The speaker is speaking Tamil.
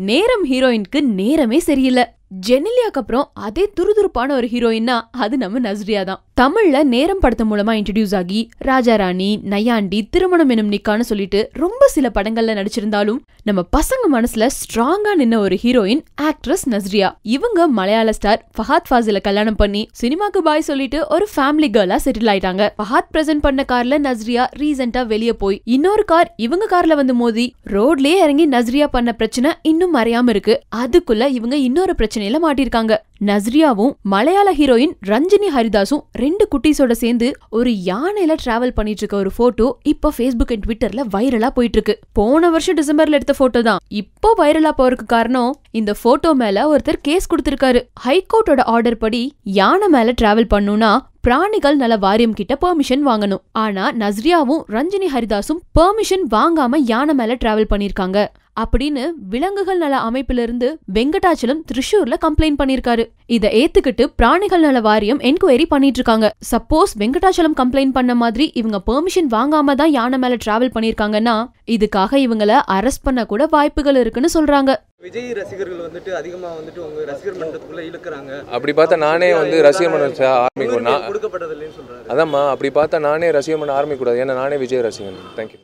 நேரம் ஹீரோயினுக்கு நேரமே சரியில்லை. ஜெனிலியாக்கு அப்புறம் அதே துருதுருப்பான ஒரு ஹீரோயின்னா அது நம்ம நஸ்ரியா தான். தமிழ்ல நேரம் படத்து மூலமா இன்ட்ரடியூஸ் ஆகி ராஜாராணி, நையாண்டி, திருமணம் எனும் நிக்கான்னு சொல்லிட்டு ரொம்ப சில படங்கள்ல நடிச்சிருந்தாலும் நம்ம பசங்க மனசுல ஸ்ட்ராங்கா நின்ன ஒரு ஹீரோயின் ஆக்ட்ரஸ் நஸ்ரியா. இவங்க மலையாள ஸ்டார் ஃபஹத் ஃபாசில கல்யாணம் பண்ணி சினிமாக்கு பாய் சொல்லிட்டு ஒரு ஃபேமிலி கேர்லா செட்டில் ஆயிட்டாங்க. ஃபஹத் பிரசன்ட் பண்ண கார்ல நஸ்ரியா ரீசெண்டா வெளியே போய் இன்னொரு கார் இவங்க கார்ல வந்து மோதி ரோட்லயே இறங்கி நஸ்ரியா பண்ண பிரச்சனை இன்னும் மறையாம இருக்கு. அதுக்குள்ள இவங்க இன்னொரு பிரச்சனையில மாட்டிருக்காங்க. நஸ்ரியாவும் மலையாள ஹீரோயின் ரஞ்சினி ஹரிதாஸும் 2 குட்டீஸோட சேர்ந்து ஒரு யானையில டிராவல் பண்ணிட்டு இருக்க ஒரு போட்டோ இப்ப Facebook அண்ட் ட்விட்டர்ல வைரலா போயிட்டு இருக்கு. போன வருஷம் டிசம்பர்ல எடுத்த போட்டோ தான் இப்போ வைரலா போறதுக்கு காரணம், இந்த போட்டோ மேல ஒருத்தர் கேஸ் கொடுத்திருக்காரு. ஹைகோர்ட்டோட ஆர்டர் படி யானை மேல டிராவல் பண்ணுனா பிராணிகள் நல வாரியம் கிட்ட பெர்மிஷன் வாங்கணும். ஆனா நஸ்ரியாவும் ரஞ்சினி ஹரிதாஸும் பெர்மிஷன் வாங்காம யானை மேல டிராவல் பண்ணிருக்காங்க அப்படின்னு விலங்குகள் நல அமைப்பில இருந்து வெங்கடாச்சலம் திரிஷூர்ல கம்ப்ளைண்ட் பண்ணிருக்காரு. இத ஏத்துக்கிட்டு பிராணிகள் நல வாரியம் என்கொயரி பண்ணிட்டு இருக்காங்க. சப்போஸ் வெங்கடாச்சலம் கம்ப்ளைண்ட் பண்ண மாதிரி இவங்க பெர்மிஷன் வாங்காம தான் யானை மேல டிராவல் பண்ணிருக்காங்கன்னா இதுக்காக இவங்கள அரெஸ்ட் பண்ண கூட வாய்ப்புகள் இருக்குன்னு சொல்றாங்க. விஜய் ரசிகர்கள் வந்துட்டு அதிகமா வந்துட்டு உங்க ரசிகர் மன்றத்துக்குள்ள இழுக்குறாங்க. அப்படி பார்த்தா நானே வந்து ரசிகர் மன்றம் ஆரம்பிக்கணும். கொடுக்கப்பட்டதில்லைன்னு சொல்றாரு. அதாம்மா, அப்படி பார்த்தா நானே ரசிகர் மன்றம் ஆரம்பிக்கக்கூடாது. ஏன்னா நானே விஜய் ரசிகன். தேங்க்யூ.